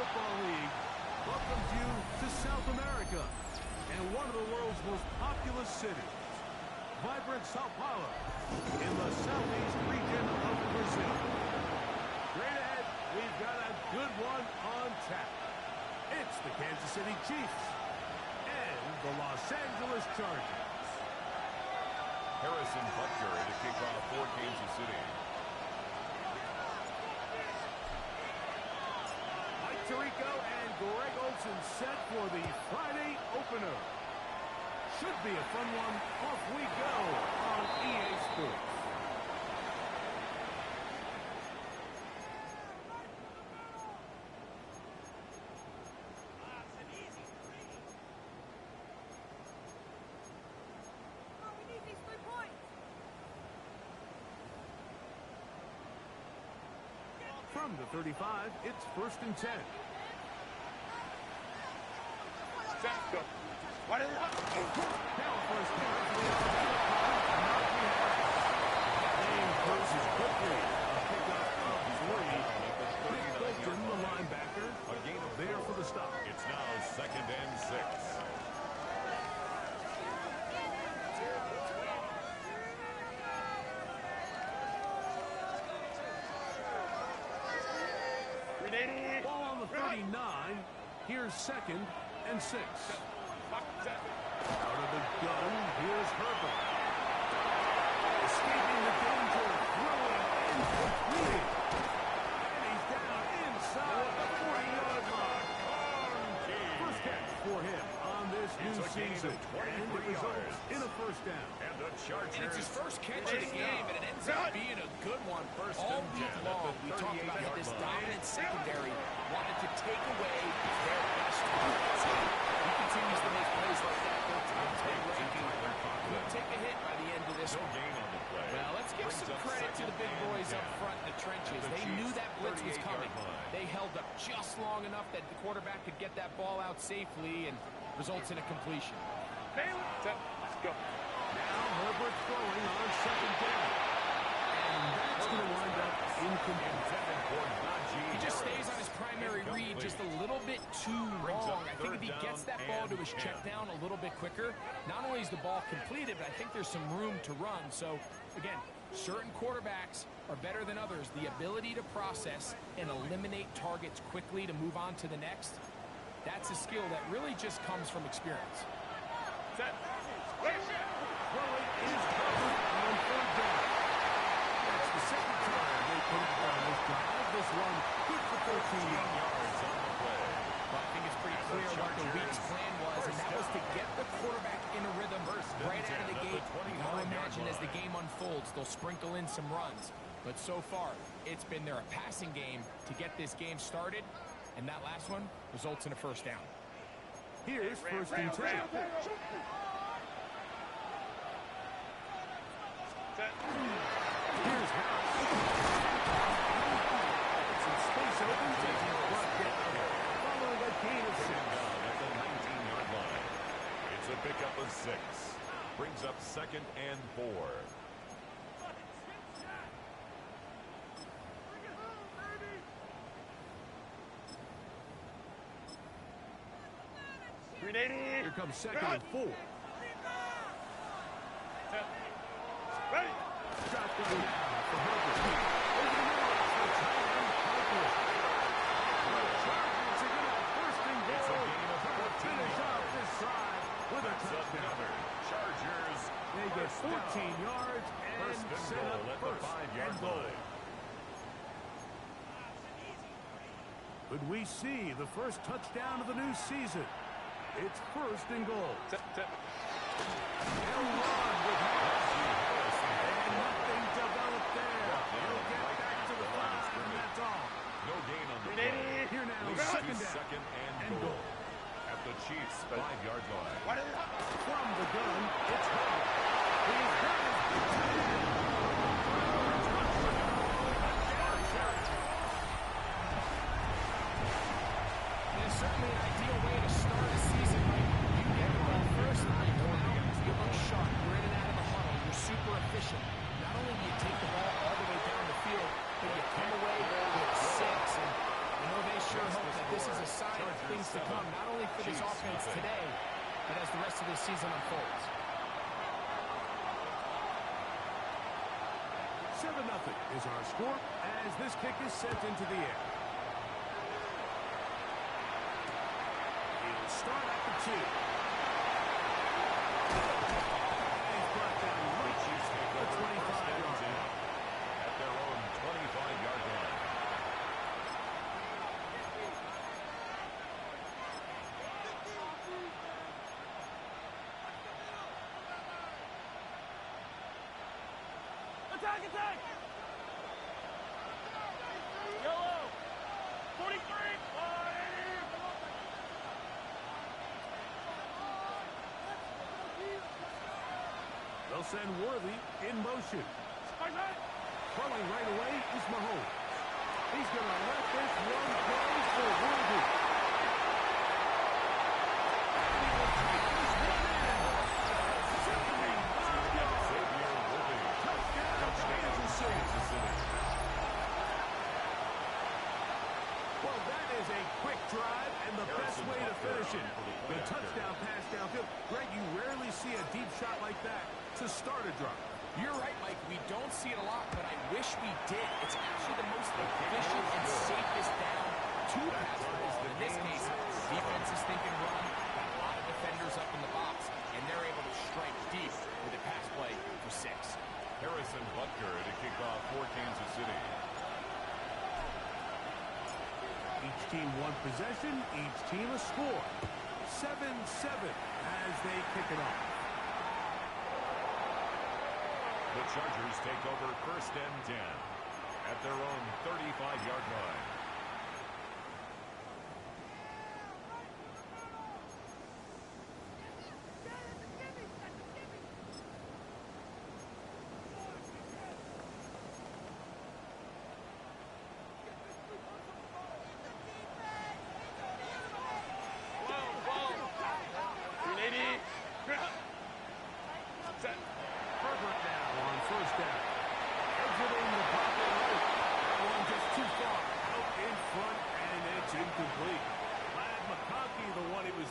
Football League welcomes you to South America and one of the world's most populous cities, vibrant Sao Paulo, in the southeast region of Brazil. Straight ahead, we've got a good one on tap. It's the Kansas City Chiefs and the Los Angeles Chargers. Harrison Butker to kick off for Kansas City. Mike Tirico and Greg Olsen set for the Friday opener. Should be a fun one. Off we go on EA Sports. From the 35, it's 1st and 10. Now first down. Game closes quickly. A pickup of 3. Nick Bolton, the linebacker, there for the stop. It's now 2nd and 6. Ball on the 39. Here's 2nd and 6. Out of the gun, here's Herbert. Escaping the danger, throwing incomplete. And he's down inside the 40-yard line. First catch for him on this new season. And it results in a 1st down. And the Chargers. And it's his first catch of the game, and it ends up being a good one. All week long, we talked about how this dominant secondary wanted to take away their best targets. He continues to make plays like that. Their top 10 ranking could take a hit by the end of this one. Gain on the play. Well, let's give some credit to the big boys up front in the trenches. They knew that blitz was coming. They held up just long enough that the quarterback could get that ball out safely and results in a completion. Let's go. Now Herbert throwing on 2nd down. And that's going to wind up incomplete. He just stays on his primary read just a little bit too long. I think if he gets that ball to his check down a little bit quicker, not only is the ball completed, but I think there's some room to run. So, again, certain quarterbacks are better than others. The ability to process and eliminate targets quickly to move on to the next, that's a skill that really just comes from experience. Throwing is covered on 3rd down. That's the 2nd time they put it on this drive. This one good for 13 yards on the play. Well, I think it's pretty clear what the week's plan was, and that was to get the quarterback in a rhythm right out of the gate. Now imagine as the game unfolds, they'll sprinkle in some runs. But so far, it's been their passing game to get this game started, and that last one results in a 1st down. Here's 1st and 10. Here's House. Some space open, taking a block down. Following a gain of 6. At the 19-yard line. It's a pickup of 6. Brings up 2nd and 4. Here comes 2nd and 4. Ready. Shotgun now for Herbert. Over the middle for tight end Parker. The Chargers are going to have 1st and goal. It's a gain of 14 finish off yards. this drive with a touchdown. Chargers. They get 14 yards and set up at the 5-yard line. Could we see the first touchdown of the new season? It's 1st and goal. And Ron with Harris. And nothing developed there. He'll get back to the 5, and that's all. No gain on the play. Here now, 2nd down. 2nd and goal. At the Chiefs' 5-yard line. From the gun, it's Herbert. He's got his It's certainly an ideal way to start a season, right? You get the ball first, you go out, you look sharp, you're in and out of the huddle, you're super efficient. Not only do you take the ball all the way down the field, but you come away with 6. And I know they sure hope that this this is a sign of things to come, not only for this offense today, but as the rest of this season unfolds. 7-0 is our score as this kick is sent into the air. He'll start at the 2. He's brought down right the 25-yard line. At their own 25-yard line. Attack, attack! Yellow! 43! They'll send Worthy in motion. Throwing right away is Mahomes. He's going to let this one go for Worthy. And he will take this one in. 75 yards. Touchdown, Kansas City. Well, that is a quick drive and the best way to finish it. The touchdown pass downfield. Greg, you rarely see a deep shot like that to start a drive. You're right, Mike. We don't see it a lot, but I wish we did. It's actually the most efficient and safest down to pass the ball. In this case, defense is thinking run, got a lot of defenders up in the box, and they're able to strike deep with a pass play for 6. Harrison Butker to kick off for Kansas City. Each team one possession, each team a score. 7-7 as they kick it off. The Chargers take over 1st and 10 at their own 35-yard line.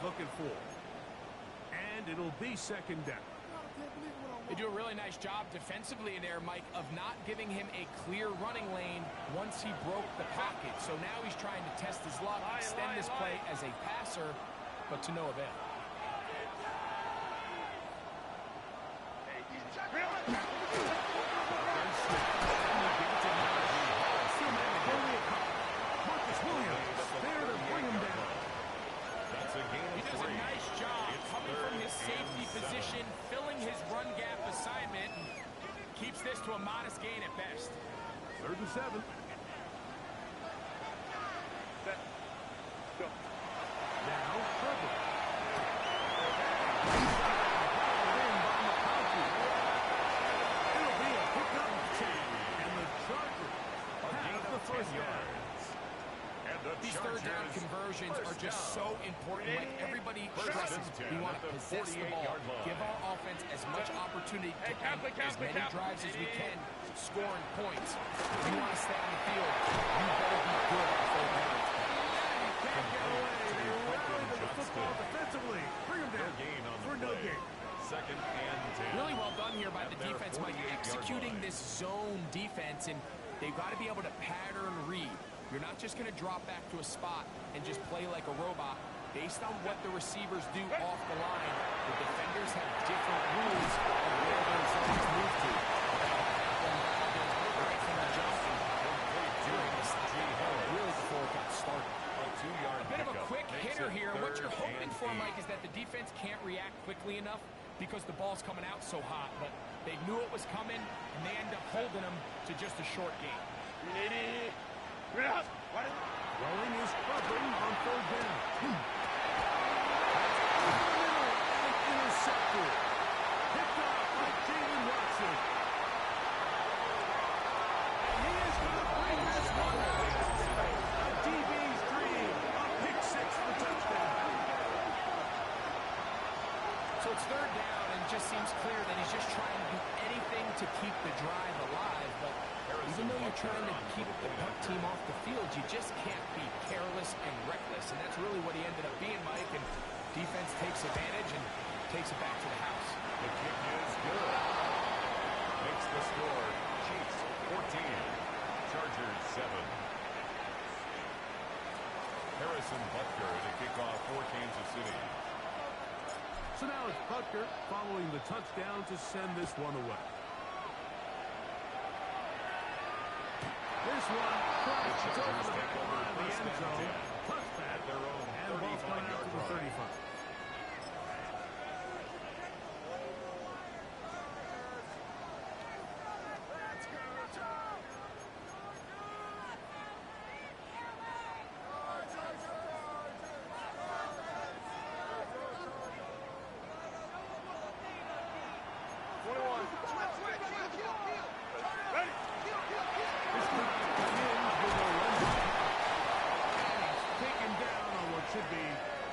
Looking for. And it'll be 2nd down. They do a really nice job defensively in there, Mike, of not giving him a clear running lane once he broke the pocket. So now he's trying to test his luck, extend this play as a passer, but to no avail. Marcus Williams there to bring him down. He does a nice job coming from his safety position, filling his run gap assignment, and keeps this to a modest gain at best. 3rd and 7. Now, Trevor. It'll be a pickup of 10, and the Chargers have the first down. These 3rd down conversions are just so important. Like everybody stresses, we want to possess the ball, give our offense as much opportunity to make as many drives as we can, scoring points. If you want to stay on the field, you better be good on 3rd down. Can't get away. They rally to the football defensively. Bring him down for no gain. 2nd and 10. Really well done here by the defense, Mike, executing this zone defense, and they've got to be able to pattern read. You're not just going to drop back to a spot and just play like a robot. Based on what the receivers do off the line, the defenders have different rules of where those zones move to. Right from the jump during the snap, really before it got started. A bit of a quick hitter here. What you're hoping for, Mike, is that the defense can't react quickly enough because the ball's coming out so hot. But they knew it was coming, and they end up holding them to just a short game. Rolling is covering on 3rd down. Intercepted. Picked off by Jalen Watson. And he is going to bring this one home. A DB's dream. A pick 6 for touchdown. So it's 3rd down, and it just seems clear that he's just trying to do anything to keep the drive alive. But even though you're trying to keep the punt team off the field, you just can't be careless and reckless. takes advantage and takes it back to the house. The kick is good. Makes the score Chiefs 14, Chargers 7. Harrison Butker to kick off for Kansas City. So now it's Butker following the touchdown to send this one away. This one tries to go to the back of the end zone. Touchback at their own and ball's coming out to the 35. Should be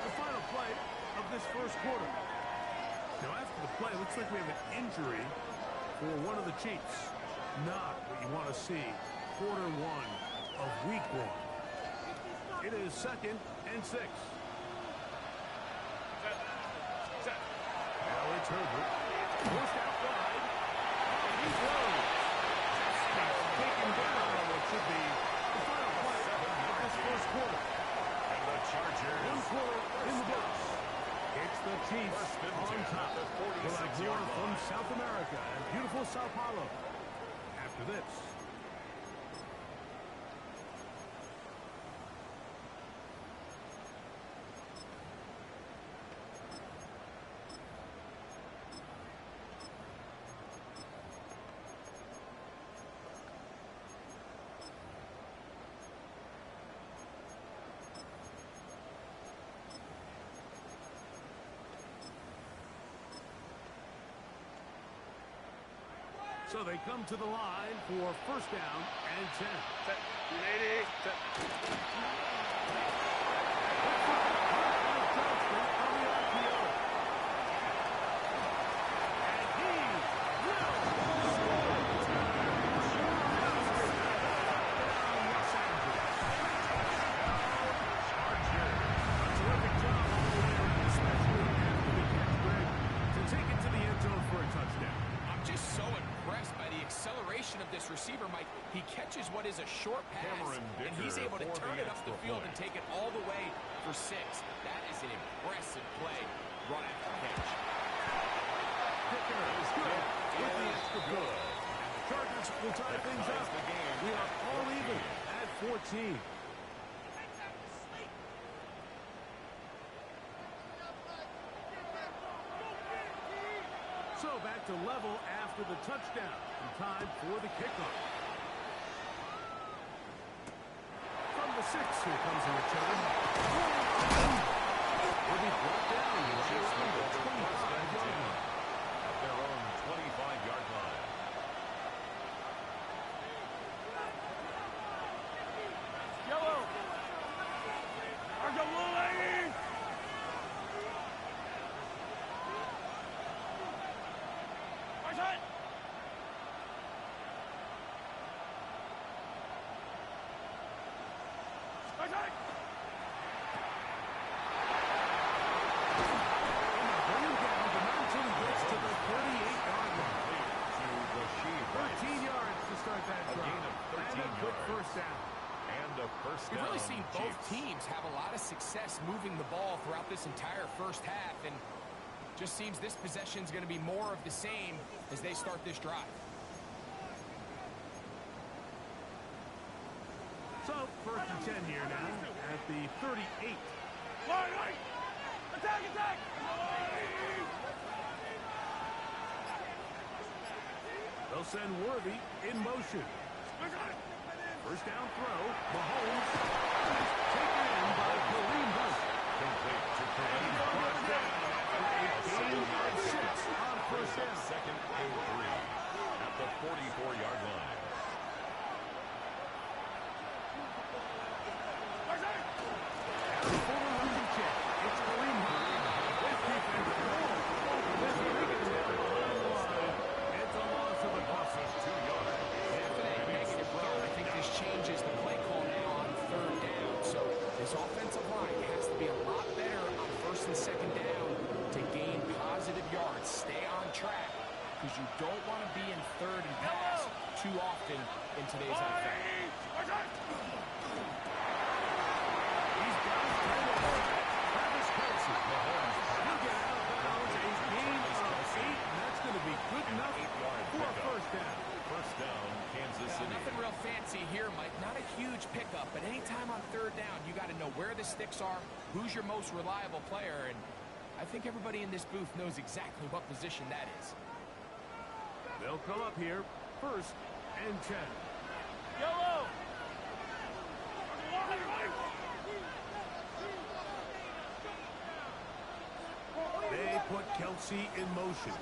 the final play of this first quarter. Now, after the play, looks like we have an injury for one of the Chiefs. Not what you want to see. Quarter one of week one. It is 2nd and 6. Now it's Herbert. Pushed out wide. Oh, he throws. He's taken down on what should be the final play of this first quarter. Chargers. One quarter in the books. It's the Chiefs on top. We'll have more from South America and beautiful Sao Paulo after this. So they come to the line for first down and 10. Of this receiver, Mike, he catches what is a short pass, and he's able to turn it up the field and take it all the way for 6. That is an impressive play right after the catch. Picker is good with the extra good. Chargers will tie things up. We are all even at 14. So back to level after the touchdown. And time for the kickoff. From the 6, here comes a return. Will be brought down right around the 25-yard line. At their own 25-yard line. Yellow. There's a blue lady. We've really seen both teams have a lot of success moving the ball throughout this entire first half, and just seems this possession is going to be more of the same as they start this drive. So, 1st and 10 here now at the 38. Attack, attack! They'll send Worthy in motion. First down throw. Mahomes taken in by Kareem Hunt. Complete to Kareem Hunt. A gain of 6 on first down. 2nd and 3 at the 44-yard line. And for the losing kick, it's Kareem Hunt. With defense over this Wiggins down behind the line. It's a loss of a puck. 2 yards. Definite negative run. I think this changes the play call now on 3rd down. So this offensive line has to be a lot better on 1st and 2nd down because you don't want to be in third and pass too often in today's NFL. He's got his tight end. Travis Kelce. He'll get out of bounds. A gain of 8, and that's going to be good enough for a first down. First down, Kansas City. Nothing real fancy here, Mike. Not a huge pickup, but anytime on third down, you got to know where the sticks are, who's your most reliable player, and I think everybody in this booth knows exactly what position that is. They'll come up here, first and 10. Yellow! They put Kelce in motion.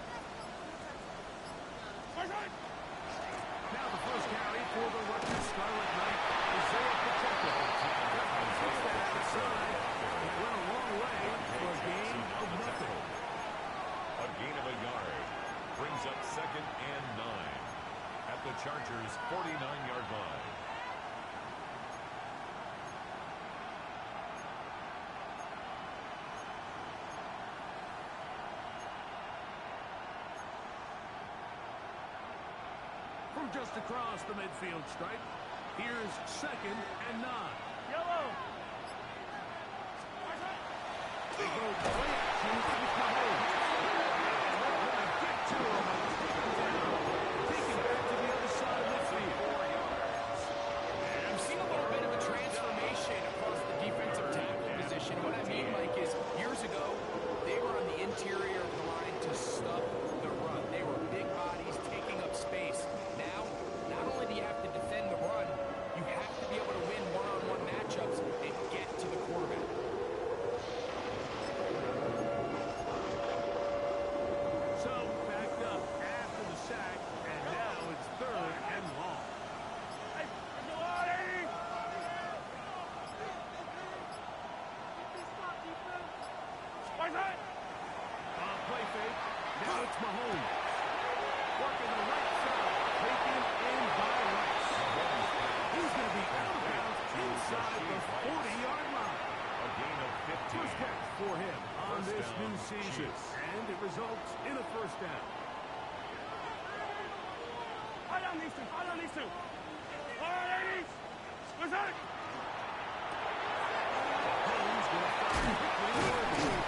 Now the first carry for the Rutgers Scarlet Knight. Isaiah Pacheco. Puts that aside. It went a long way for a gain of nothing. A gain of a yard. Brings up 2nd and 9. At the Chargers' 49-yard line. From just across the midfield stripe, here's 2nd and 9. Yellow! They go play action with Mahomes. Get to him. Take it back to the other side of midfield. We've seen a little bit of a transformation across the defensive tackle position. What I mean, Mike, is years ago, they were on the interior of the line to stop the run. They were big bodies taking up space. Now, not only do you have to defend the run, you have to be able to win one-on-one matchups and get to the quarterback. So, backed up after the sack, and now it's 3rd and long. On play fake, now it's Mahomes. Working the right side, taken in by Rice. He's going to be out of bounds inside the 40-yard line. A gain of 15. First catch for him on First this down, new season, Chiefs. and it results in a first down. Mahomes will fire quickly over the field.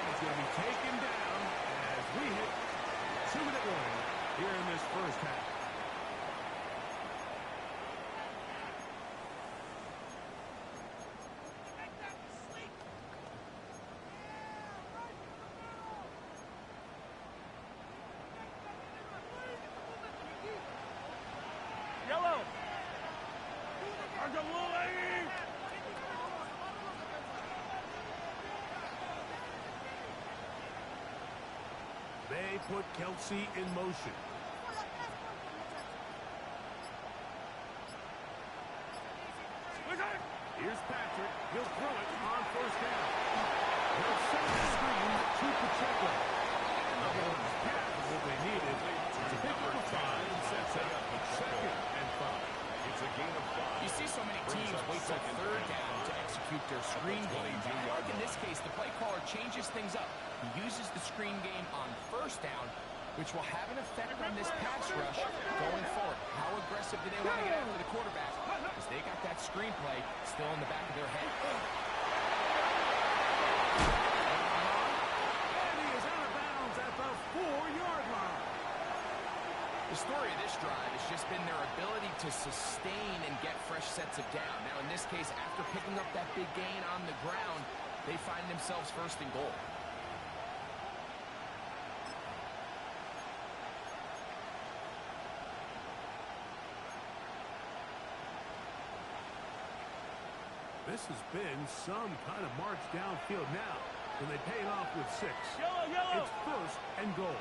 He's going to be taken down as we hit 2-minute warning here in this first half. Yellow! They put Kelce in motion. Here's Patrick. He'll throw it on first down. He'll send the screen to Pacheco. Mahomes got what they needed to pick up a 5 and sets it up at 2nd and 5. It's a gain of 5. You see so many teams wait till third down to execute their screen game. I think in this case, the play caller changes things up. He uses the screen game on first down, which will have an effect on this pass rush going forward. How aggressive do they want to get after the quarterback? Because they got that screenplay still in the back of their head. And he is out of bounds at the 4-yard line. The story of this drive has just been their ability to sustain and get fresh sets of down. Now, in this case, after picking up that big gain on the ground, they find themselves first and goal. This has been some kind of march downfield now, and they pay it off with 6. Yellow! It's first and goal.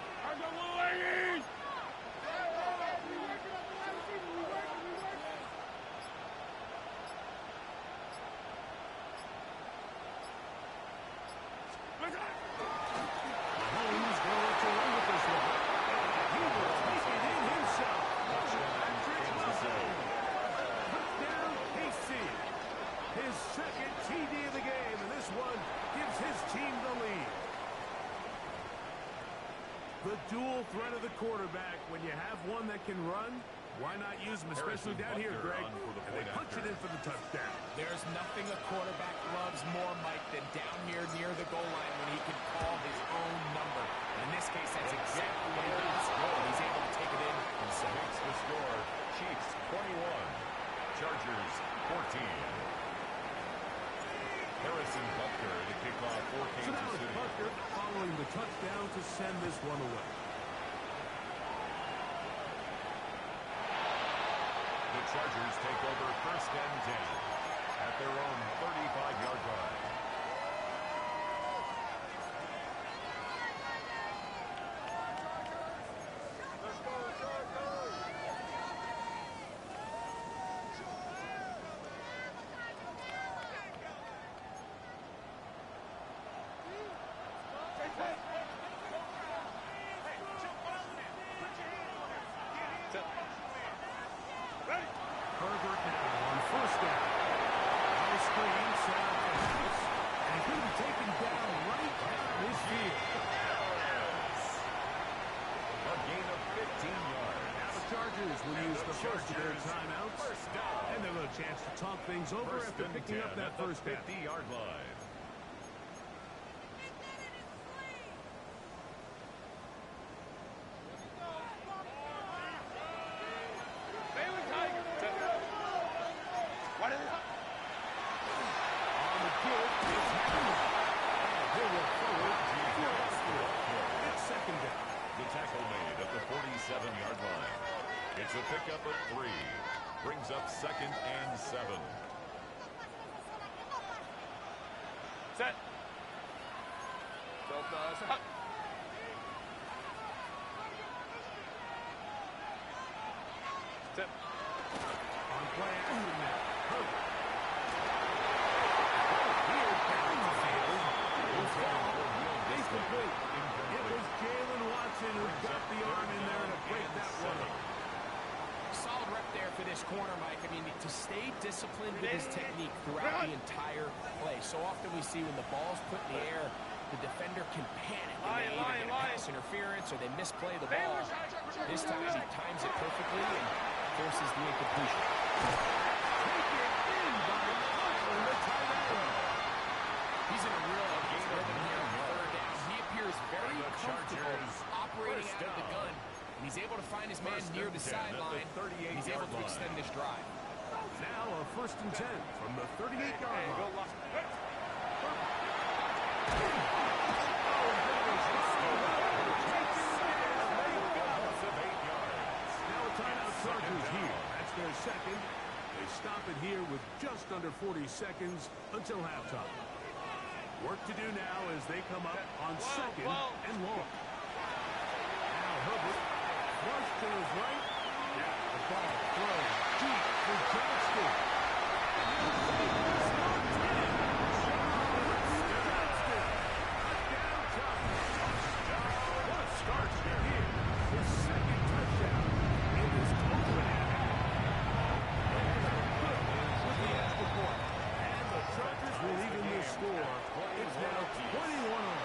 Mahomes going to run with this one. He will take it in himself. Patrick Mahomes. Touchdown, KC. His 2nd TD of the game, and this one gives his team the lead. The dual quarterback can run, why not use him, especially down here, Greg? And they punch it in for the touchdown. There's nothing a quarterback loves more, Mike, than down here near the goal line when he can call his own number. And in this case, that's exactly what he does. And he's able to take it in himself. Makes the score. Chiefs 21, Chargers 14. Harrison Butker to kick off for So Kansas now it's City. Butker following the touchdown to send this one away. The Chargers take over first and 10 at their own 35-yard line. Herbert now on first down. On the screen, set up the house, and he could be taken down right down this field. A gain of 15 yards. Now the Chargers will use the first of their timeouts, First down. and they'll have a chance to talk things over First after and picking 10 up that at the first down. 50-yard line. On the kick, it's Henry. And he'll work forward. It's second down. The tackle made at the 47-yard line. It's a pickup of 3. Brings up second and 7. Set. Set. On play action now. Herbert. Here down the field. He's complete. It was Jalen Watson who got the arm in there to break that one up. Solid rep there for this corner, Mike. I mean, to stay disciplined with his technique throughout the entire play. So often we see when the ball's put in the air, the defender can panic. And they either get a pass interference or they misplay the ball. This time he times it perfectly and forces the incompletion. Take it in by Kyle in the tight end. He's in a real rhythm here on third down. He appears very And the comfortable Chargers operating first out of the down. gun. And he's able to find his man First near and the 10 at the sideline. 38-yard He's able to line. extend this drive. Now a first and 10 from the 38-yard line. Of 8 yards. Now a timeout Chargers here. That's their second. They stop it here with just under 40 seconds until halftime. Work to do now as they come up on second and long. Now Herbert, flush to his right. Now the ball thrown deep for Johnston. What a start here. His second touchdown in this opening half. With the extra point. And the Chargers will even this score. It's now 21 on.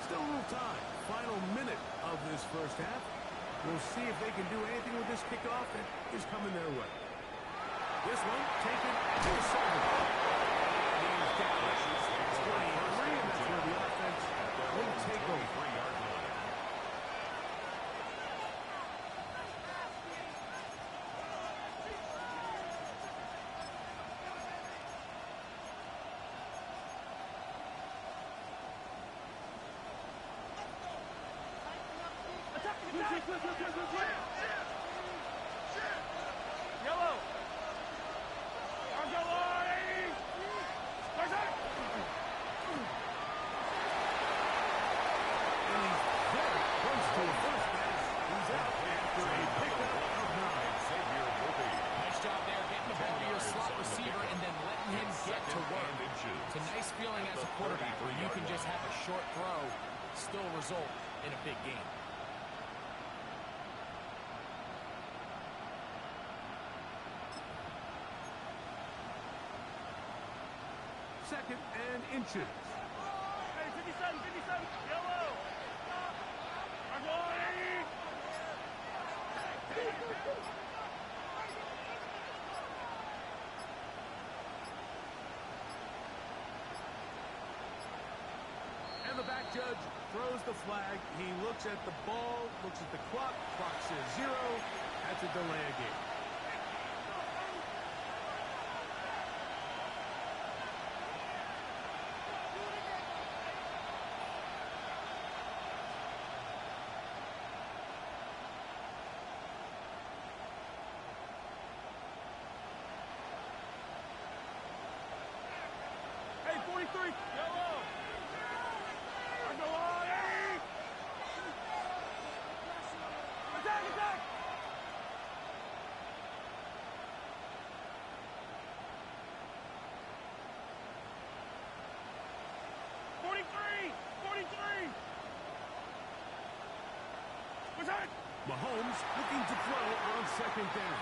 Still a little time. Final minute of this first half. We'll see if they can do anything with this kickoff that is coming their way. This one taken at the 7. He's down. It's 23, and that's where the offense will take over. 23-yard line. Yellow. And he's very close to a first pass. He's out after a pickup of 9. Xavier Booby. Nice job there getting the ball to your slot receiver and then letting him get to work. And inches. 2nd and inches. Hey, 57, 57, yellow. I'm going. And the back judge throws the flag. He looks at the ball, looks at the clock. Clock says 0. That's a delay of game. Hey, 43, yellow. I'm going. Attack, attack. Mahomes looking to throw on 2nd down.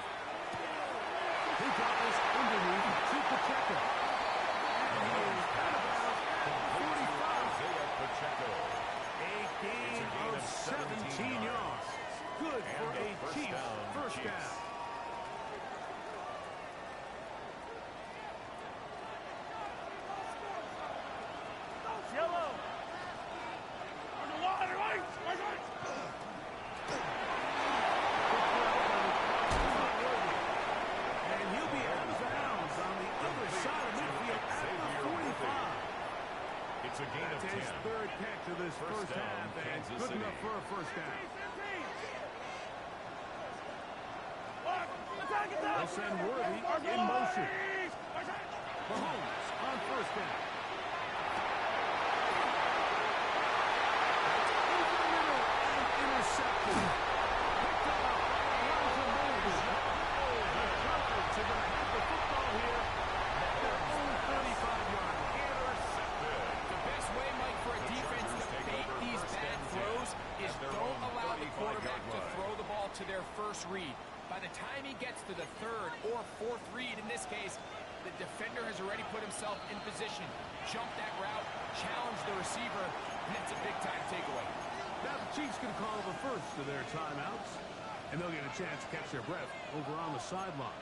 He drops underneath to Pacheco. And he is out of bounds at 45. A gain of 17 yards. Good for a Chiefs first down. Yellow. Underwater, right. And he'll be out of bounds on the other side of midfield at the 45. It's a gain of 10. His 3rd catch of this first half, and good enough for a first down. They'll send Worthy in motion. Mahomes on 1st down. Intercepted. Picked up by Elijah Mobley. The Cowboys are going to have the football here at their own 35-yard line. Intercepted. The best way, Mike, for a defense to bait these bad throws is don't allow the quarterback to throw the ball to their first read. By the time he gets to the 3rd or 4th read, in this case, the defender has already put himself in position, jumped that route, challenged the receiver, and it's a big-time takeaway. Now the Chiefs can call the first of their timeouts, and they'll get a chance to catch their breath over on the sideline.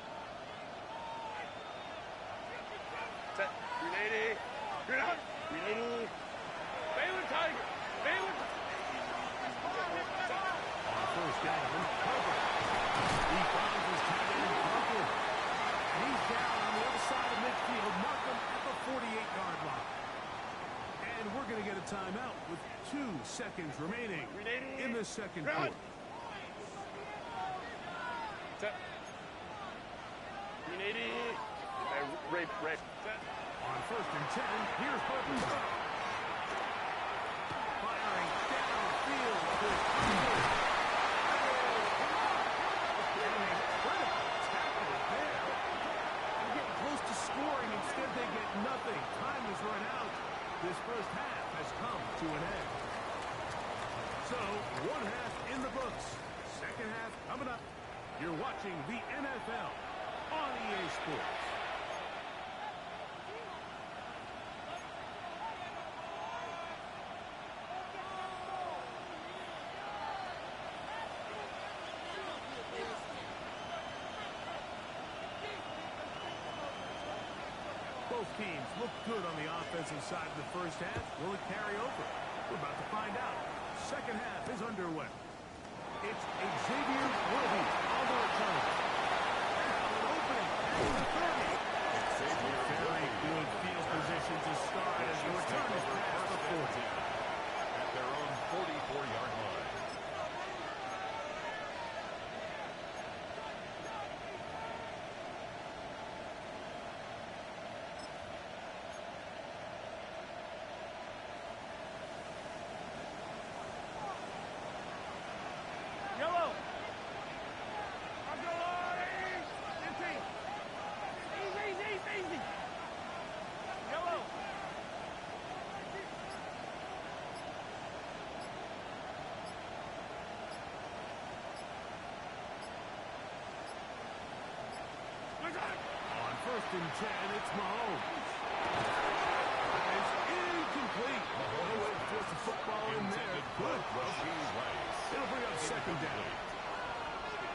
Set. 380. You're out. 380. Baylor Tiger. Baylor. On 1st down, Harper. He finds his tight end, Harper. And he's down on the other side of midfield. Mark him at the 48-yard line. And we're going to get a timeout with 2 seconds remaining in the 2nd quarter. Set. 380. Rape. Set. On 1st and 10, here's Harper. Firing downfield to Harper. And an incredible tackle there. They're getting close to scoring. Instead, they get nothing. Time is run out. This first half has come to an end. So, 1 half in the books. 2nd half coming up. You're watching the NFL on EA Sports. Both teams look good on the offensive side of the first half. Will it carry over? We're about to find out. 2nd half is underway. It's Xavier Worthy on the return. Now an opening at the 30. Very good field position to start as the return is past the 40. At their own 44-yard line. Yellow. I'm going. Empty. Easy. Yellow. On 1st and 10, it's Mahomes. football in there. Good. It'll bring up second down.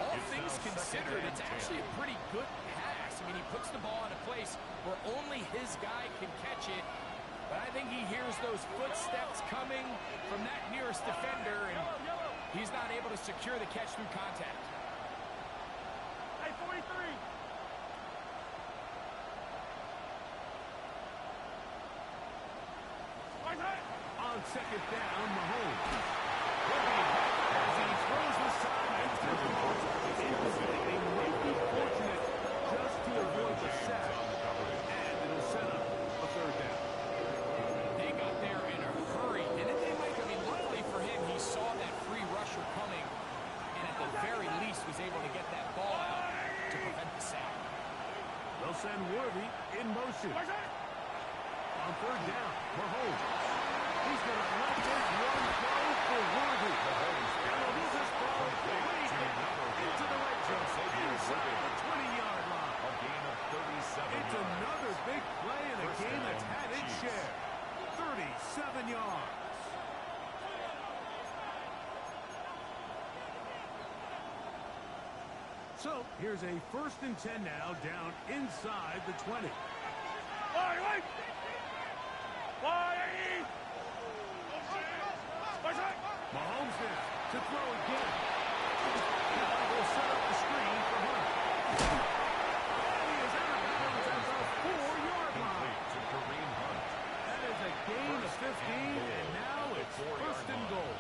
All things considered, it's actually a pretty good pass. I mean, he puts the ball in a place where only his guy can catch it. But I think he hears those footsteps coming from that nearest defender, and he's not able to secure the catch through contact. Hey, 43. On second down, Mahomes. As he throws the side and throws it may be fortunate just to avoid the sack. And it'll set up a third down. They got there in a hurry. And then luckily for him, he saw that free rusher coming, and at the very least was able to get that ball out to prevent the sack. They'll send Worthy in motion. On third down, Mahomes. He's going to let this one go for Worthy. And he'll move this ball way into the red zone, inside the 20-yard line. A gain of 37 It's yards. another big play in a First game that's down, had its Chiefs. share. 37 yards. So here's a 1st and 10 now, down inside the 20. Mahomes now to throw again. Now they'll set up the screen for Hunt. And he is out of bounds at the 4-yard line. Complete to Kareem Hunt. That is a gain of 15, and now it's 1st and goal.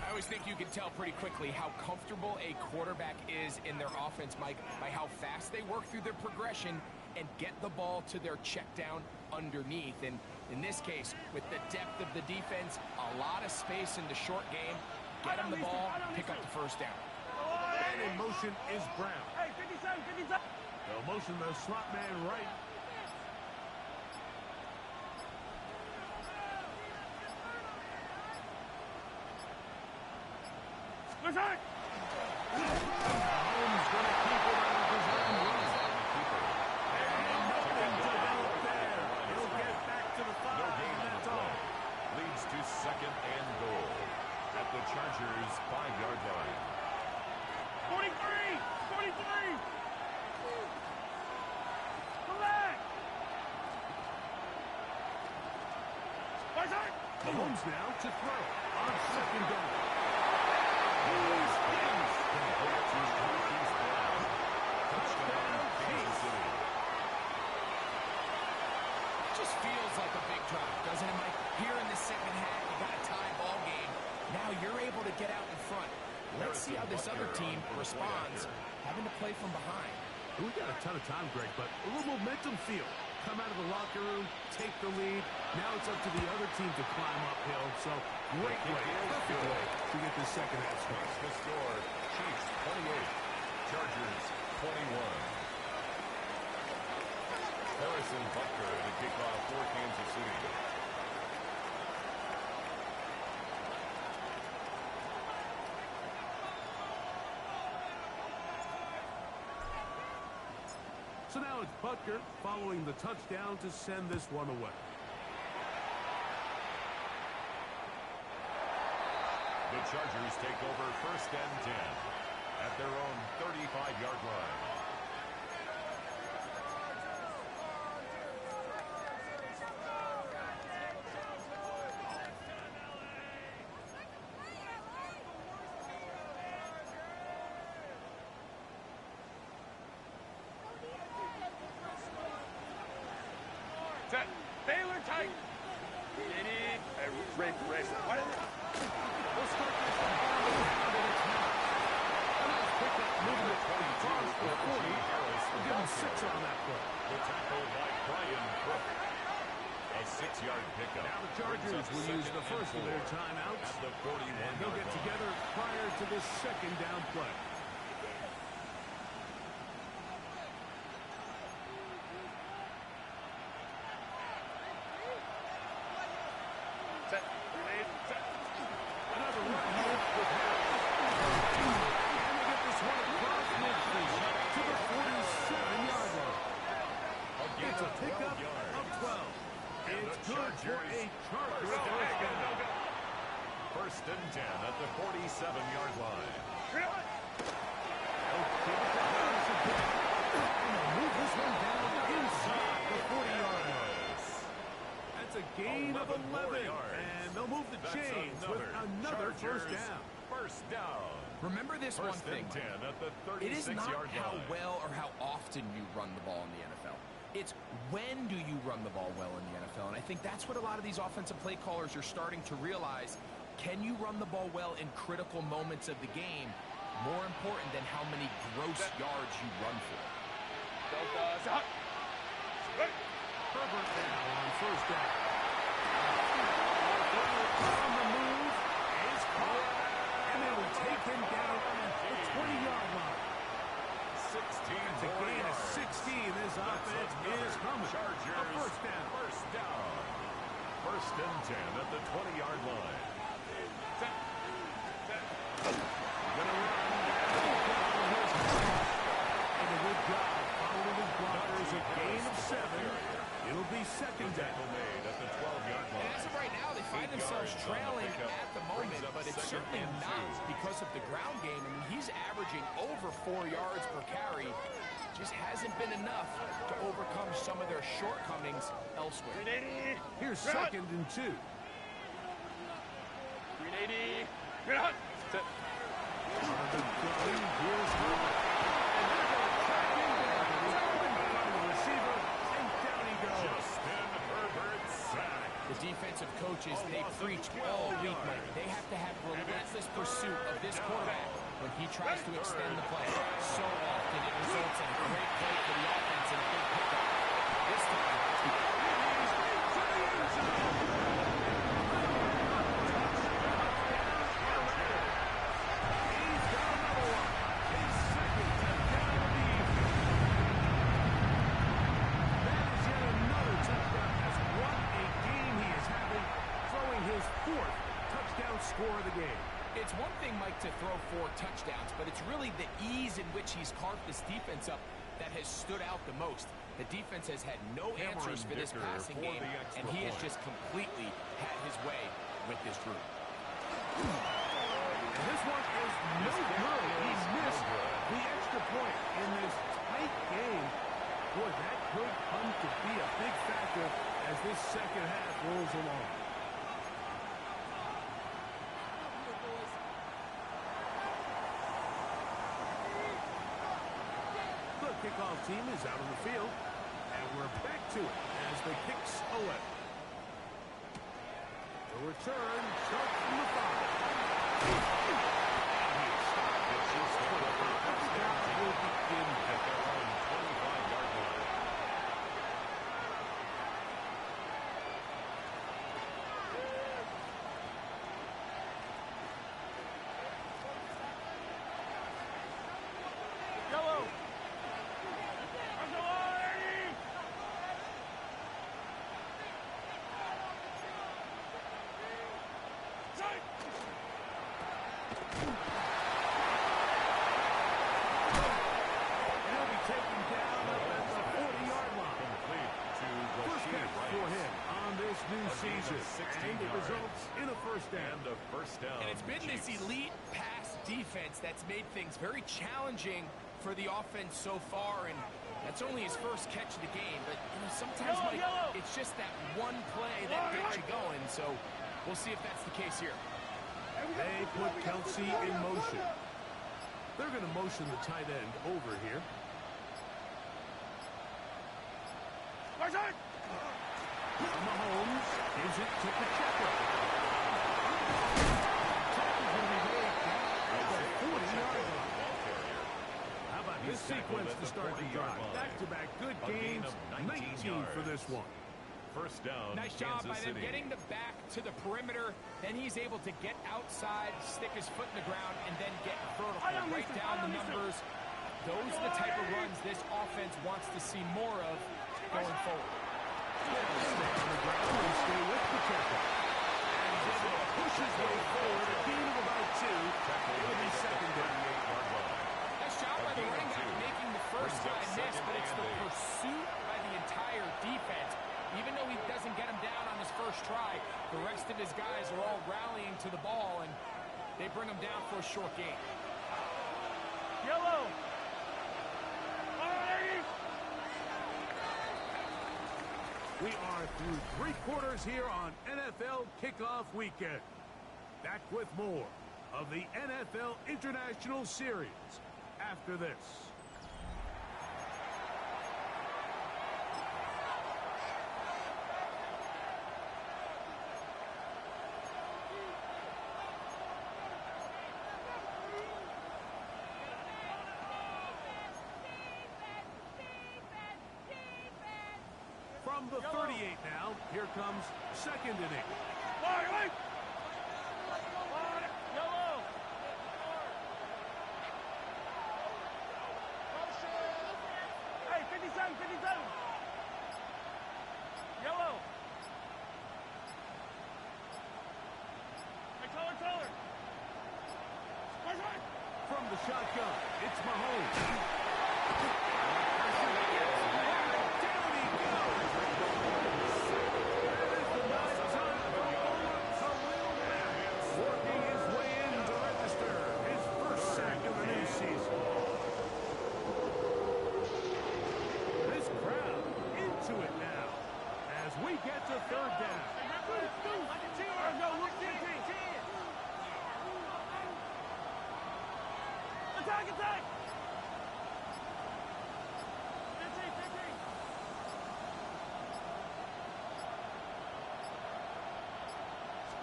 I always think you can tell pretty quickly how comfortable a quarterback is in their offense, Mike, by how fast they work through their progression and get the ball to their check down underneath. And in this case, with the depth of the defense, a lot of space in the short game, get them the ball, pick up the first down. And in motion is Brown. Hey, 57, 57. They'll motion the slot man right. Left side. Mahomes going to keep it on his own run. And nothing developed there. He'll get back to the 5, and that's all. Leads to 2nd and goal at the Chargers' 5-yard line. 43. 43. Come back. Left side. Mahomes now to throw on 2nd down. Just feels like a big drive, doesn't it, Mike? Here in the second half, you got a tie ball game. Now you're able to get out in front. Let's see how this other team responds, having to play from behind. We got a ton of time, Greg, but a little momentum feel come out of the locker room, take the lead. Now it's up to the other team to climb uphill. So great way, perfect way to get the second half started. The score, Chiefs 28, Chargers 21. Harrison Butker to kick off for Kansas City. So now it's Butker following the touchdown to send this one away. The Chargers take over 1st and 10 at their own 35-yard line. Set. Baylor tight. Ready. Rape. What is it? We'll start this one on the ground, and it's not. Nice pickup, moving it across the 40. We'll give him 6 on that play. The tackle by Brian Cook. A 6-yard pickup. Now the Chargers will use the first of their timeouts. At the 41-yard And they'll get together prior to this second down play. Set. Grenade. Set. Another run here with Harris. And they get this one across midfield to the 47-yard line. It's a pickup of 12. It's good for a Charger first down. 1st and 10 at the 47-yard line. They'll give it to Harris again. And they'll move this one down inside the 40-yard line. That's a gain of 11. And they'll move the chains with another first down. First down. Remember this one First thing. and 10 at the It is not 36-yard how line. well or how often you run the ball in the NFL. It's when do you run the ball well in the NFL. And I think that's what a lot of these offensive play callers are starting to realize. Can you run the ball well in critical moments of the game? More important than how many gross yards you run for. Set. Herbert now on first down. On the move is caught. And they will take him down at the 20-yard line. 16 It's a gain of 16. This offense is humming. Chargers. A first down. First down. 1st and 10 at the 20-yard line. Gonna run. And a good job following his blockers. A gain of 7. It'll be second down. Tackle made at the 12-yard And line. as of right now, they find 8 themselves yards on the trailing pickup. at the Brings moment, up but it's 2nd certainly and not 2. because of the ground game. I mean, he's averaging over 4 yards per carry. Just hasn't been enough to overcome some of their shortcomings elsewhere. 380. Here's second and 2. 380. Good. Set. On the gun, here's Herbert. And they're going to track him down. He's going to find the receiver, and down he goes. Justin Herbert sack. The defensive coaches, they preach all week, Mike. They have to have relentless pursuit of this quarterback when he tries to extend the play. So often it results in a great play for the offense and a big pickup. This time, score of the game. it's one thing, Mike, to throw 4 touchdowns, but it's really the ease in which he's carved this defense up that has stood out the most. The defense has had no answers for this passing game, and he has just completely had his way with this group. And this one is no good. He missed the extra point in this tight game. Boy, that could come to be a big factor as this second half rolls along. The kickoff team is out on the field, and we're back to it as the kicks away. The return starts from the 5. Touchdown will begin at their own 25-yard line. completion. And it results in a first down. And a first down. And it's been this elite pass defense that's made things very challenging for the offense so far, and that's only his first catch of the game. But sometimes, Mike, it's just that one play that gets you going. So we'll see if that's the case here. They put Kelsey in motion. They're going to motion the tight end over here. Mahomes gives it to Pacheco. Tackle's going to be made at the 40-yard line. How about this sequence to start the drive? Back-to-back good gains, 19 for this one. First down, nice job by them getting the back to the perimeter. Then he's able to get outside, stick his foot in the ground, and then get vertical. Right down the numbers. Those are the type of runs this offense wants to see more of going forward. Stay on the ground and stay with Pacheco. And he's able to push his way forward. A gain of about 2. It'll be second down. Nice job by the running back making the first guy miss, but it's the pursuit by the entire defense. Even though he doesn't get him down on his first try, the rest of his guys are all rallying to the ball, and they bring him down for a short gain. Yellow. We are through 3 quarters here on NFL Kickoff Weekend. Back with more of the NFL International Series after this. From the 38 now, here comes second inning. Yellow. Hey, 57, 57. Yellow. Hey, taller. From the shotgun, it's Mahomes.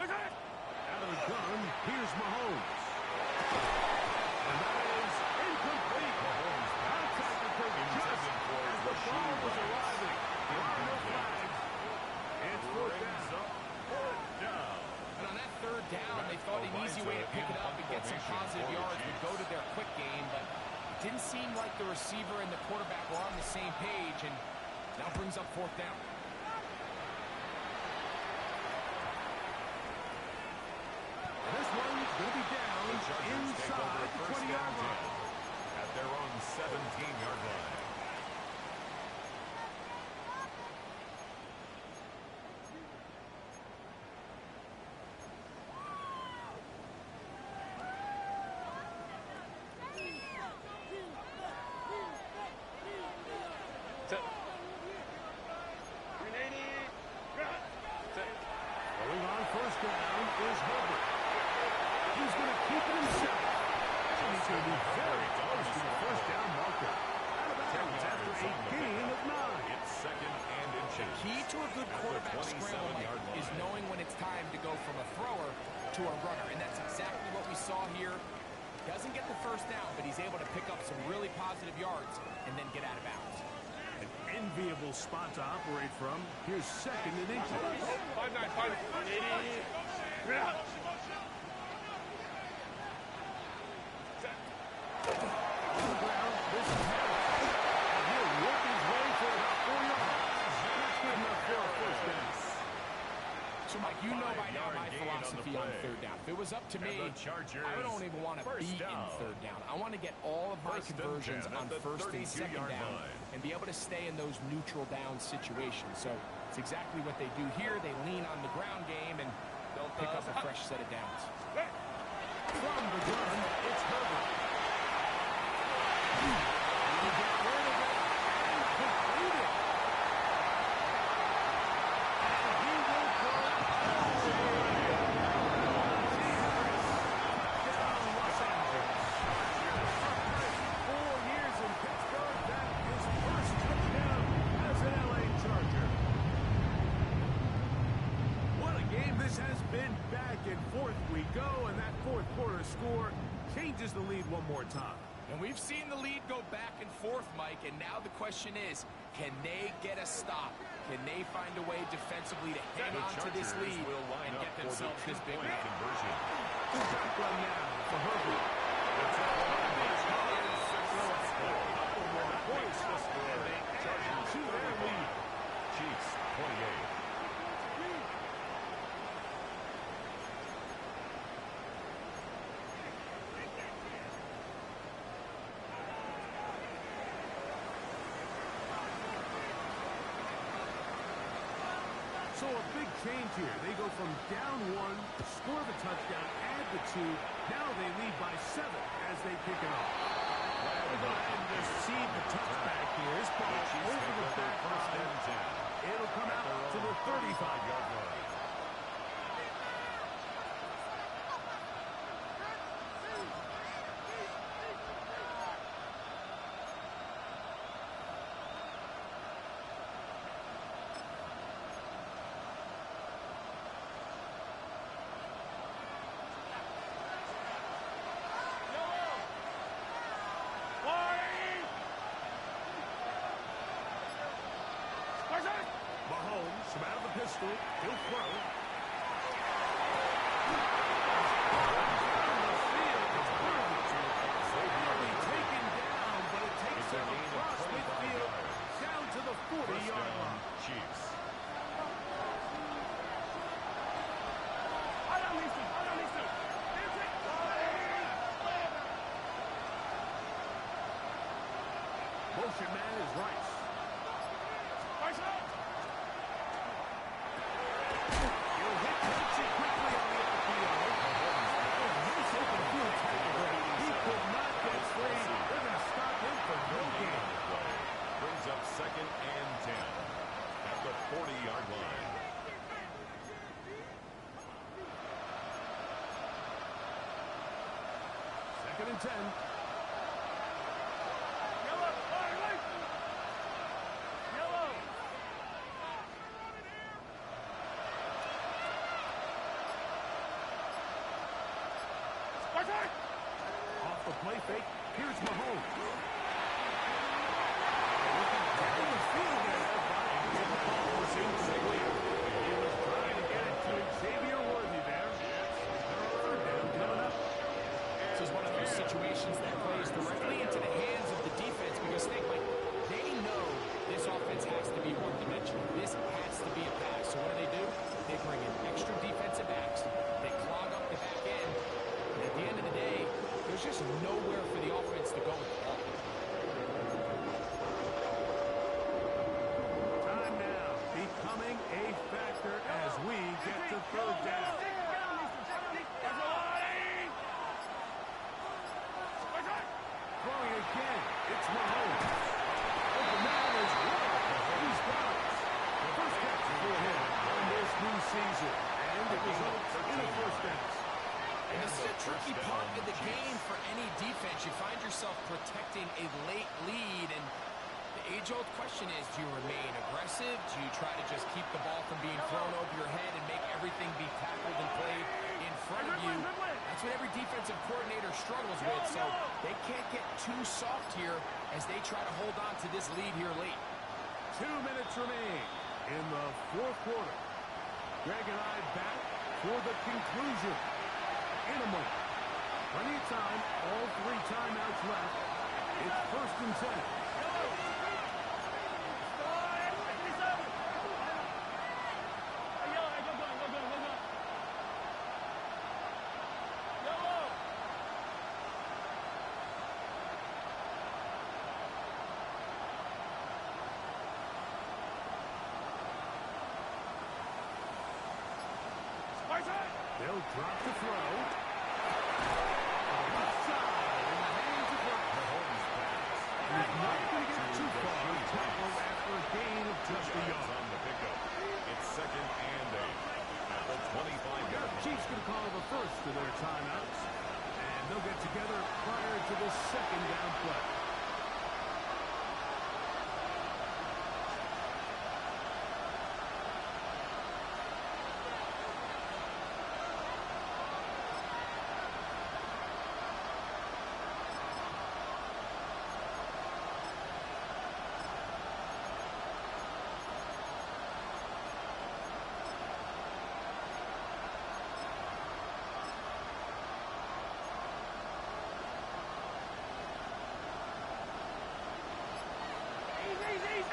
Attack! Out of the gun, here's Mahomes. And that is incomplete. Contact occurred just as the ball was arriving. There are no flags. It's fourth down. And on that third down, they thought an easy way to pick it up and get some positive yards would go to their quick game, but it didn't seem like the receiver and the quarterback were on the same page, and now brings up fourth down. This one's going to be down inside the 20-yard line. At their own 17-yard line. Going on first down is Herbert. He's going to keep it himself. And he's going to be very close to the first down marker. Out of bounds after a gain of 9. It's second and inches. The key to a good quarterback scramble, Mike, is knowing when it's time to go from a thrower to a runner. And that's exactly what we saw here. Doesn't get the first down, but he's able to pick up some really positive yards and then get out of bounds. An enviable spot to operate from. Here's second and inches. 5-9, 5-80. On the ground, this is Harris. And he'll work his way for about 4 yards. That's good enough for a first down. So, Mike, you know by now my philosophy on third down. If it was up to me, I don't even want to be in third down. I want to get all of my conversions on first and second down and be able to stay in those neutral down situations. So It's exactly what they do here. They lean on the ground game and they'll pick up a fresh set of downs. From the gun, it's Herbert. Changes the lead one more time. And we've seen the lead go back and forth, Mike, and now the question is, can they get a stop? Can they find a way defensively to hang on to this lead and get themselves this big lead? Conversion. Back run now for Herbert. Points to score. Chargers to their lead. Chiefs 28. So a big change here. They go from down 1, score the touchdown, add the 2. Now they lead by 7 as they kick it off. They'll go ahead and just seed the touchback here. This ball over the back line. It'll come out to the 35-yard line. Mahomes from out of the pistol. He'll throw. Taken down, but it takes him across midfield down to the 40-yard line. Chiefs. Motion man is Rice. He'll hit Kelsey quickly on the outfield. Nice open field tackle there. He could not get free. They're going to stop him for no gain. Brings up 2nd and 10 at the 40-yard line. Second and 10. Off the play fake, here's Mahomes. Looking down the field there, but the ball was incomplete. He was trying to get it to Xavier Worthy there. Third down coming up. This is one of those situations that plays directly into the hands of the defense because they know this offense has to be one-dimensional. This has to be a pass. So what do? They bring in extra defensive backs. They clog up the back end. And at the end of the day, there's just nowhere for the offense to go with the ball. Time now becoming a factor as we get to third down. Throwing again, it's Mahomes. Open man is Waddle. He's got it. The first catch for him on this new season. And it results in a first down. And this is a tricky part of the game for any defense. You find yourself protecting a late lead, and the age-old question is, do you remain aggressive? Do you try to just keep the ball from being thrown over your head and make everything be tackled and played in front of you? That's what every defensive coordinator struggles with, so they can't get too soft here as they try to hold on to this lead here late. 2 minutes remain in the fourth quarter. Greg and I back for the conclusion. In a moment. Plenty of time. All 3 timeouts left. It's 1st and 10. They'll drop the throw. Left side in the hands of Mahomes' pass. He's not going to get too far. Tackle after a gain of just a yard. On the pickup. It's 2nd and 8 at the 25-yard line. Chiefs going to call the first of their timeouts. And they'll get together prior to the 2nd down play.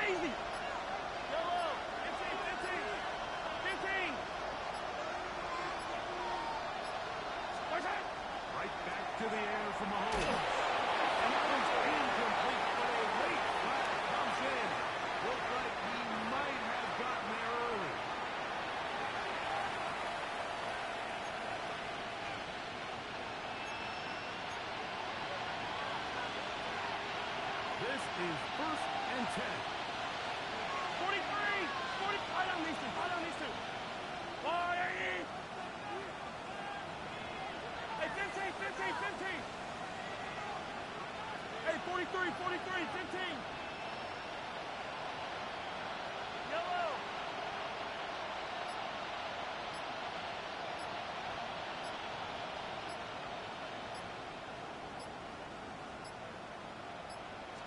Easy. Yellow. 15. Right back to the air from Mahomes. And that one's incomplete, but a late flag comes in. Looked like he might have gotten there early. This is 1st and 10. 43. 40. Hide on these two. 40. Hey, 15. Hey, 43. 15. Yellow.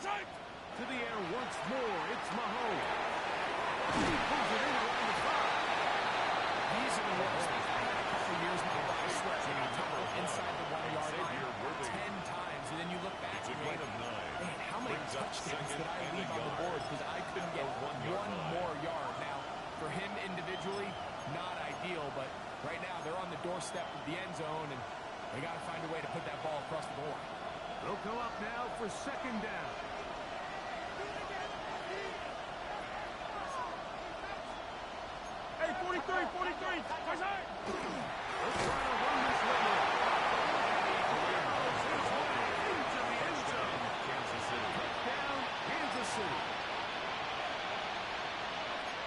Strike. To the air once more. It's Mahomes. He pulls it in around the 5. These are the ones they've had a couple years now, but I swear they got tumbled inside the 1-yard line 10 times, and then you look back It's a and you're gain like, of 9. man, how many Brings up touchdowns 2nd did I and a leave on the yard. board because I couldn't get The 1-yard one line. more yard? Now, for him individually, not ideal, but right now they're on the doorstep of the end zone, and they got to find a way to put that ball across the goal line. They'll come up now for 2nd down. Hey, 43. Where's that? Let's try to run this one in. His way into the end zone. Kansas City. Touchdown, Kansas City.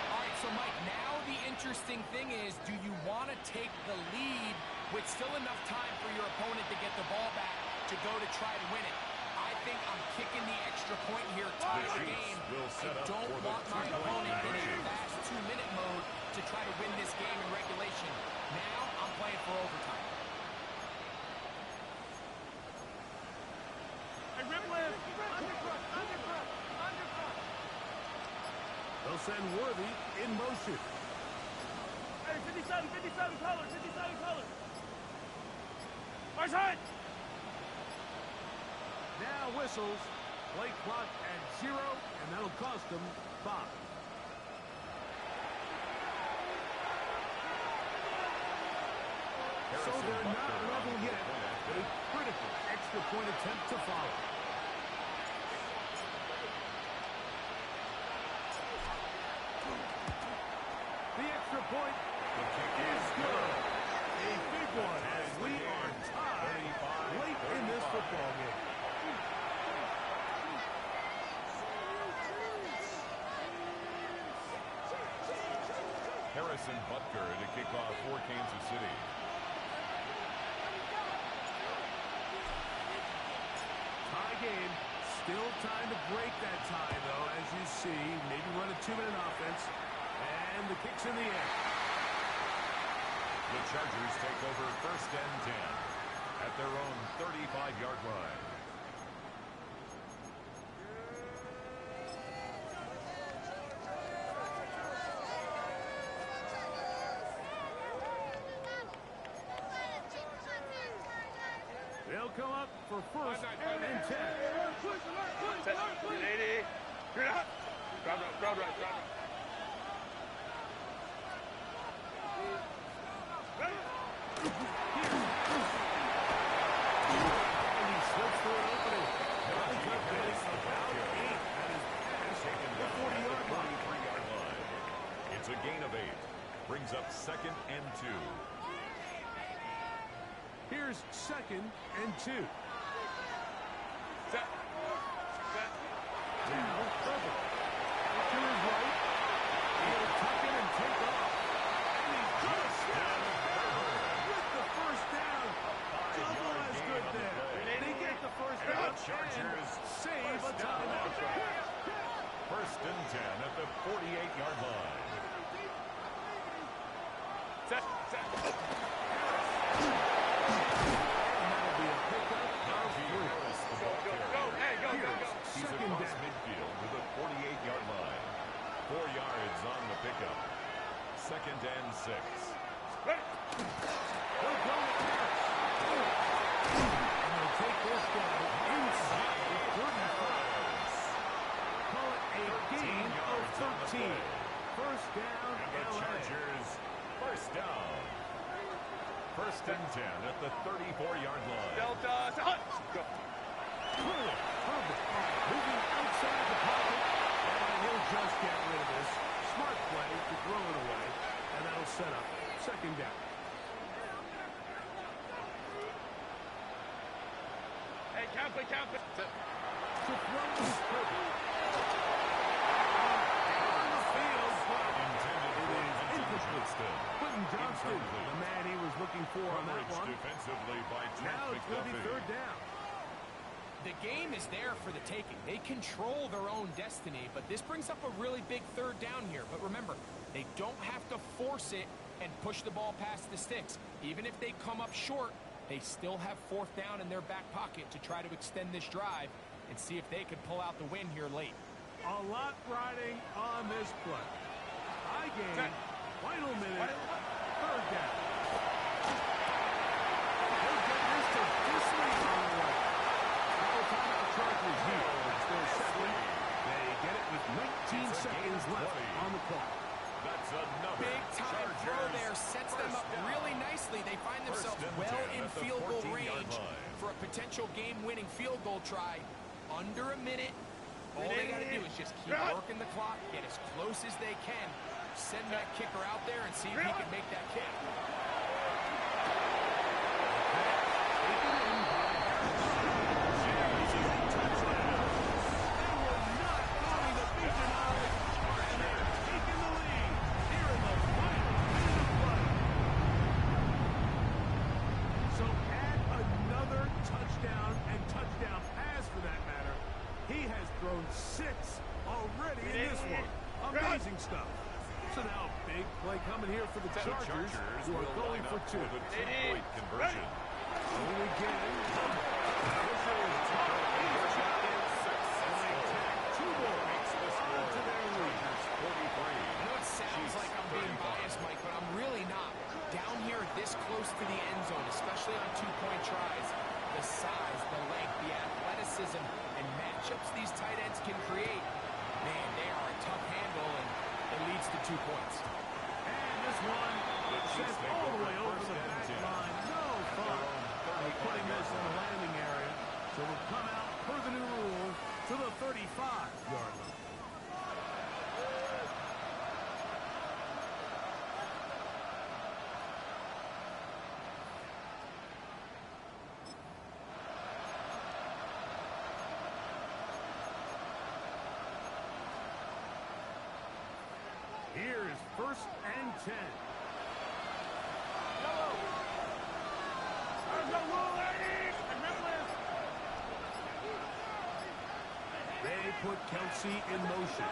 All right, so Mike, now the interesting thing is, do you want to take the lead with still enough time for your opponent to get the ball back to go to try to win it? I think I'm kicking the extra point here, tie the game. will set I up don't for the want my two-point opponent in a conversion. fast 2-minute mode to try to win this game in regulation. Now I'm playing for overtime. Hey, rip lift. Undercut. They'll send Worthy in motion. Hey, 57 color. Where's that? Now whistles. Play clock at 0, and that'll cost them 5. So they're not level yet, but a critical extra point attempt to follow. The extra point is good. A big one as we are tied late in this football game. Harrison Butker to kick off for Kansas City. Tie game. Still time to break that tie, though, as you see. Maybe run a 2-minute offense. And the kick's in the air. The Chargers take over 1st and 10 at their own 35-yard line. They'll come up for 1st and 10. 80. You're not. Grab right. And he slips through an opening. Butker getting about 8 at his pass at the 40-yard line. 43-yard line. It's a gain of 8. Brings up 2nd and 2. Here's 2nd and 2. Set. Set. Now, Herbert. To his right. He'll tuck it and take off. And he's just with the first down. Double as good there. They get the first down and save a timeout. 1st and 10 at the 48-yard line. Set. Set. That'll be a pickup of 3. Go. Hey, go. He's Second across down. midfield to the 48-yard line. 4 yards on the pickup. 2nd and 6. Ready. They'll go to pass. And they'll take this down inside the 35. Call it a gain of 13. First down, And the LA. Chargers, first down. 1st and 10 at the 34-yard line. Delta. Hut. Go. Herbert moving outside the pocket. And he'll just get rid of this. Smart play to throw it away. And that'll set up 2nd down. Hey, count it. Set. To throw is Herbert. On the field, but Intended for it is Vincent incomplete. Johnston. Quentin Johnston, the man he was looking for on that Coverage one. defensively by Trent Now it's going to be McDuffie. 3rd down. The game is there for the taking. They control their own destiny, but this brings up a really big 3rd down here. But remember, they don't have to force it and push the ball past the sticks. Even if they come up short, they still have 4th down in their back pocket to try to extend this drive and see if they can pull out the win here late. A lot riding on this play. High game, final minute, 3rd down. They'll get this to Disley on the way. Double timeout Chargers here. It's their 2nd. They get it with 19 seconds left on the clock. That's another Big time throw Chargers there, sets them up first down. really nicely. They find themselves 1st and well 10 in at the field goal 14-yard range line. for a potential game-winning field goal try. Under a minute. All they got to do is just keep working the clock, get as close as they can, send that kicker out there and see if he can make that kick. Thrown 6 already in this one. Amazing stuff. So now big play coming here for the Chargers, who are going for 2. The 2-point conversion. Going again. Two more. Makes the score. To their lead. Chargers 43. I know it sounds like I'm being biased, Mike, but I'm really not. Down here this close to the end zone, especially on 2-point tries, the size, the length, the athleticism, and matchups these tight ends can create, man, they are a tough handle, and it leads to 2 points. And this one sent all the way over the back line. No fun. Putting this in the landing area. So we'll come out per the new rule to the 35-yard line. Here is 1st and 10. They put Kelsey in motion.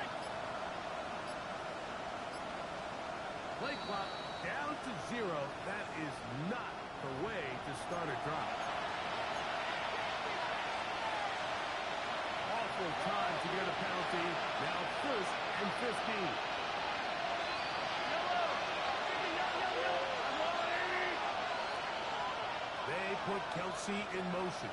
Play clock down to 0. That is not the way to start a drive. Awful time to get a penalty. Now 1st and 15. They put Kelsey in motion.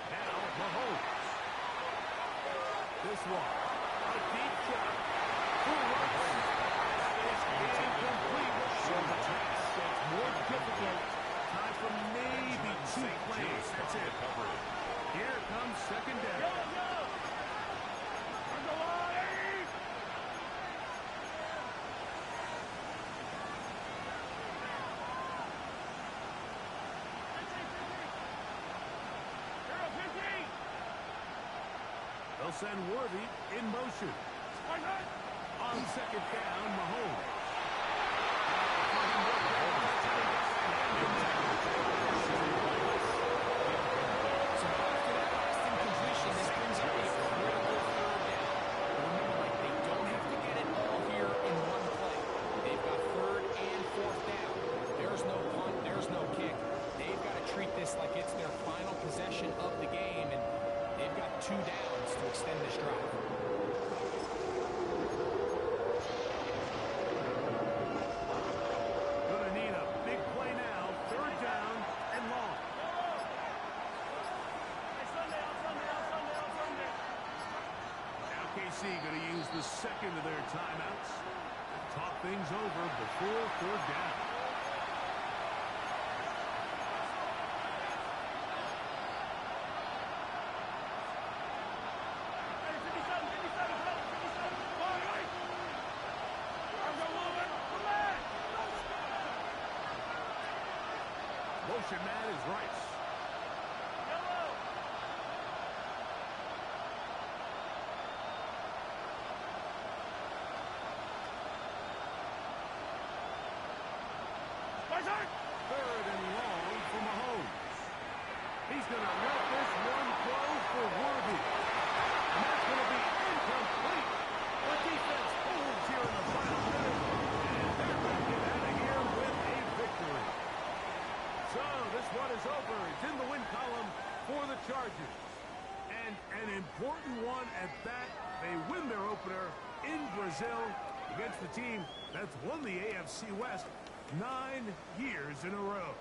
Now Mahomes. This one, a deep shot. Who runs? That is incomplete. It's more difficult. Time for maybe 2 plays. That's it. Here comes second down. They'll send Worthy in motion. On second down, Mahomes. So after that last incompletion, this brings up a critical third down. Remember, they don't have to get it all here in one play. They've got third and fourth down. There's no punt, there's no kick. They've got to treat this like it's their final possession of the game, and they've got 2 downs to extend this drive. Gonna need a big play now. Third down and long. Now KC gonna use the second of their timeouts. Talk things over before third down. Motion man is Rice. Third and long for Mahomes. He's going to let this one go for Worthy. And that's going to be incomplete. The defense holds here in the final minute. And they're going to get out of here with a victory. So this one is over. It's in the win column for the Chargers. And an important one at that. They win their opener in Brazil against the team that's won the AFC West 9 years in a row.